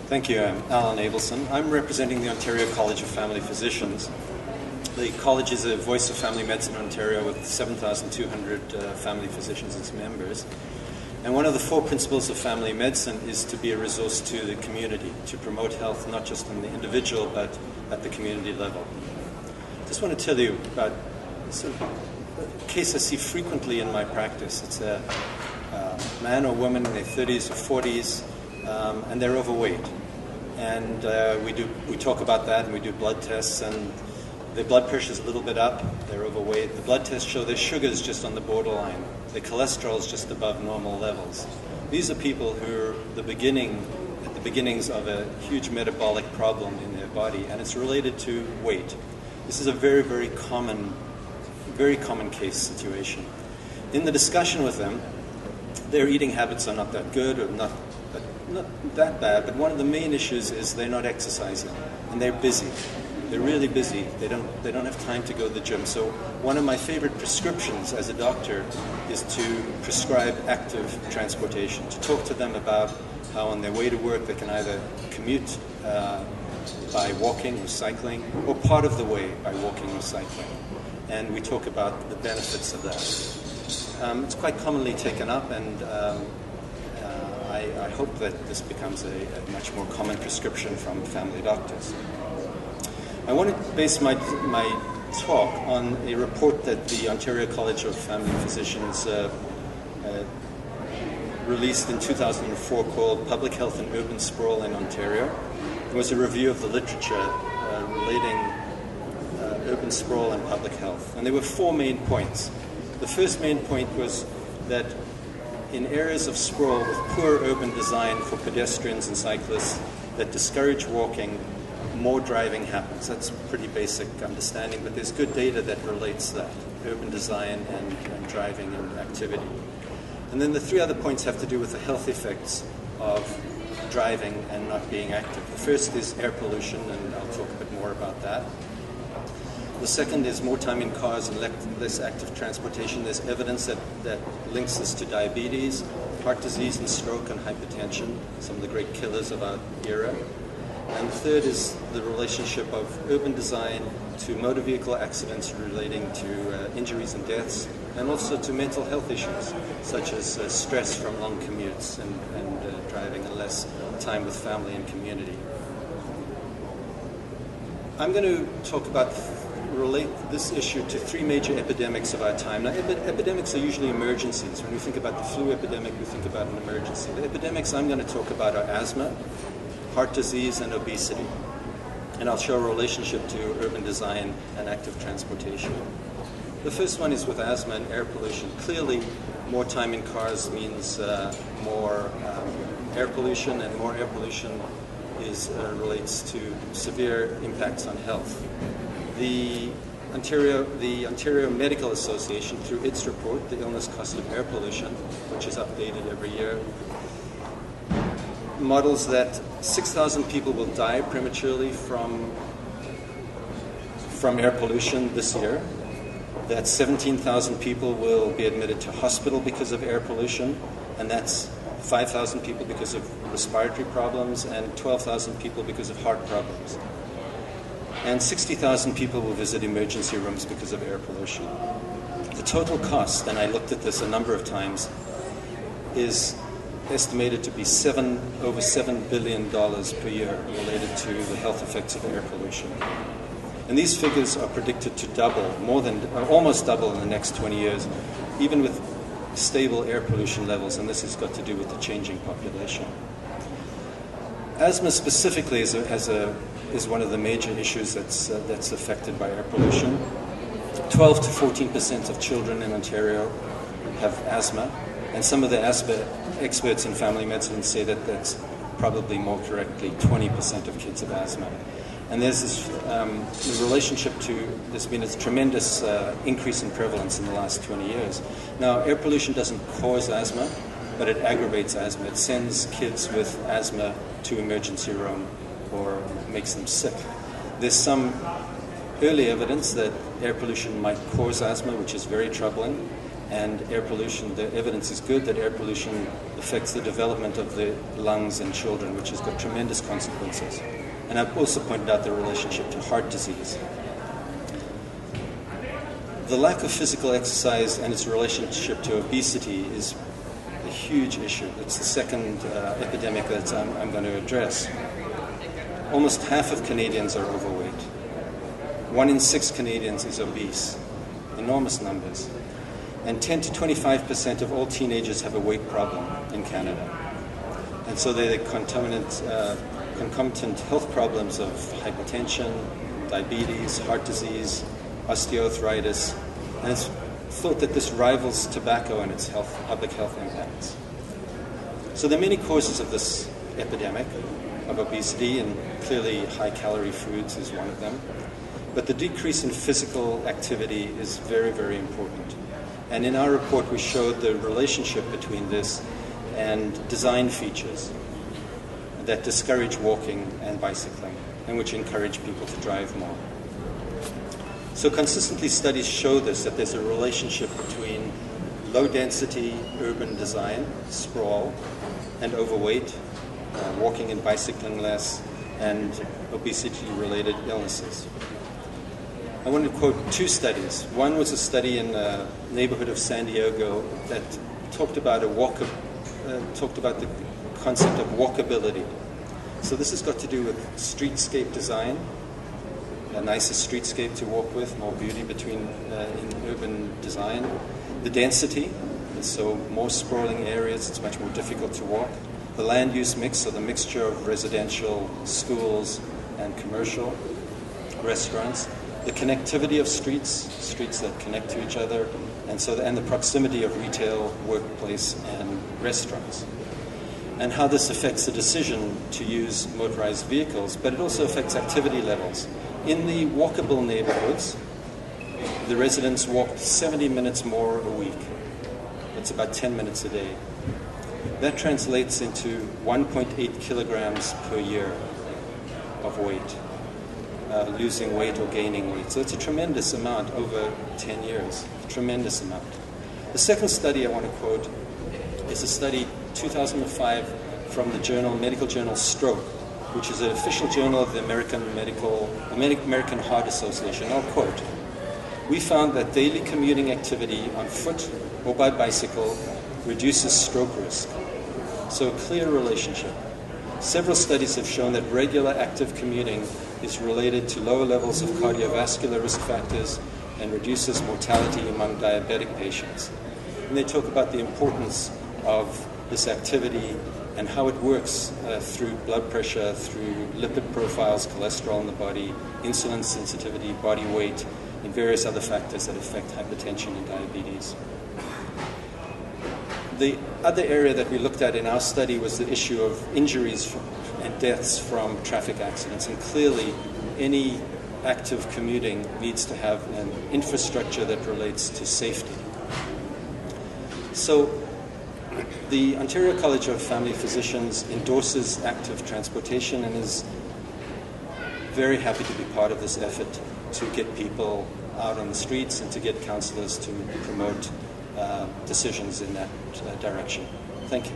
Thank you. I'm Alan Abelsohn. I'm representing the Ontario College of Family Physicians. The college is a voice of family medicine in Ontario with 7,200 family physicians as members. And one of the four principles of family medicine is to be a resource to the community, to promote health not just on the individual but at the community level. I just want to tell you about a case I see frequently in my practice. It's a man or woman in their 30s or 40s, and they're overweight. And we talk about that, and we do blood tests, and their blood pressure is a little bit up, they're overweight. The blood tests show their sugar is just on the borderline. Their cholesterol is just above normal levels. These are people who are at the beginnings of a huge metabolic problem in their body, and it's related to weight. This is a very, very common case situation. In the discussion with them, their eating habits are not that good or not that bad, but one of the main issues is they're not exercising, and they're busy. They're really busy. They don't have time to go to the gym. So one of my favorite prescriptions as a doctor is to prescribe active transportation, to talk to them about how on their way to work they can either commute by walking or cycling, or part of the way by walking or cycling. And we talk about the benefits of that. It's quite commonly taken up, and I hope that this becomes a much more common prescription from family doctors. I want to base my talk on a report that the Ontario College of Family Physicians released in 2004 called Public Health and Urban Sprawl in Ontario. It was a review of the literature relating urban sprawl and public health. And there were four main points. The first main point was that in areas of sprawl with poor urban design for pedestrians and cyclists that discourage walking, more driving happens. That's pretty basic understanding, but there's good data that relates that, urban design and driving and activity. And then the three other points have to do with the health effects of driving and not being active. The first is air pollution, and I'll talk a bit more about that. The second is more time in cars and less active transportation. There's evidence that links this to diabetes, heart disease, and stroke and hypertension, some of the great killers of our era. And the third is the relationship of urban design to motor vehicle accidents relating to injuries and deaths, and also to mental health issues, such as stress from long commutes and driving and less time with family and community. I'm going to relate this issue to three major epidemics of our time. Now, epidemics are usually emergencies. When we think about the flu epidemic, we think about an emergency. The epidemics I'm going to talk about are asthma, heart disease, and obesity. And I'll show a relationship to urban design and active transportation. The first one is with asthma and air pollution. Clearly, more time in cars means more air pollution, and more air pollution relates to severe impacts on health. The Ontario Medical Association, through its report, The Illness Cost of Air Pollution, which is updated every year, models that 6,000 people will die prematurely from air pollution this year, that 17,000 people will be admitted to hospital because of air pollution, and that's 5,000 people because of respiratory problems and 12,000 people because of heart problems. And 60,000 people will visit emergency rooms because of air pollution. The total cost, and I looked at this a number of times, is estimated to be over $7 billion per year related to the health effects of air pollution. And these figures are predicted to double, almost double in the next 20 years, even with stable air pollution levels, and this has got to do with the changing population. Asthma specifically is one of the major issues that's affected by air pollution. 12 to 14% of children in Ontario have asthma, and some of the asthma experts in family medicine say that that's probably more correctly 20% of kids have asthma. And there's this relationship to, there's been a tremendous increase in prevalence in the last 20 years. Now, air pollution doesn't cause asthma, but it aggravates asthma. It sends kids with asthma to emergency room or makes them sick. There's some early evidence that air pollution might cause asthma, which is very troubling. And air pollution, the evidence is good that air pollution affects the development of the lungs in children, which has got tremendous consequences. And I've also pointed out the relationship to heart disease. The lack of physical exercise and its relationship to obesity is a huge issue. It's the second epidemic that I'm going to address. Almost half of Canadians are overweight. 1 in 6 Canadians is obese. Enormous numbers. And 10 to 25% of all teenagers have a weight problem in Canada. And so they're the concomitant health problems of hypertension, diabetes, heart disease, osteoarthritis, and it's thought that this rivals tobacco in its public health impacts. So there are many causes of this epidemic of obesity, and clearly high-calorie foods is one of them. But the decrease in physical activity is very, very important. And in our report, we showed the relationship between this and design features that discourage walking and bicycling, and which encourage people to drive more. So consistently, studies show this, that there's a relationship between low-density urban design, sprawl, and overweight, walking and bicycling less, and obesity-related illnesses. I want to quote 2 studies. One was a study in a neighborhood of San Diego that talked about the concept of walkability. So this has got to do with streetscape design, a nicer streetscape to walk with, more beauty in urban design. The density, so more sprawling areas, it's much more difficult to walk. The land use mix, so the mixture of residential, schools, and commercial, restaurants. The connectivity of streets that connect to each other, and the proximity of retail, workplace, and restaurants. And how this affects the decision to use motorized vehicles, but it also affects activity levels. In the walkable neighborhoods, the residents walked 70 minutes more a week. That's about 10 minutes a day. That translates into 1.8 kilograms per year of weight. Losing weight or gaining weight. So it's a tremendous amount over 10 years, a tremendous amount. The second study I want to quote is a study 2005 from the medical journal Stroke, which is an official journal of the American Heart Association. I'll quote, "We found that daily commuting activity on foot or by bicycle reduces stroke risk." So a clear relationship. Several studies have shown that regular active commuting is related to lower levels of cardiovascular risk factors and reduces mortality among diabetic patients. And they talk about the importance of this activity and how it works through blood pressure, through lipid profiles, cholesterol in the body, insulin sensitivity, body weight, and various other factors that affect hypertension and diabetes. The other area that we looked at in our study was the issue of injuries and deaths from traffic accidents. And clearly, any active commuting needs to have an infrastructure that relates to safety. So the Ontario College of Family Physicians endorses active transportation and is very happy to be part of this effort to get people out on the streets and to get counsellors to promote decisions in that direction. Thank you.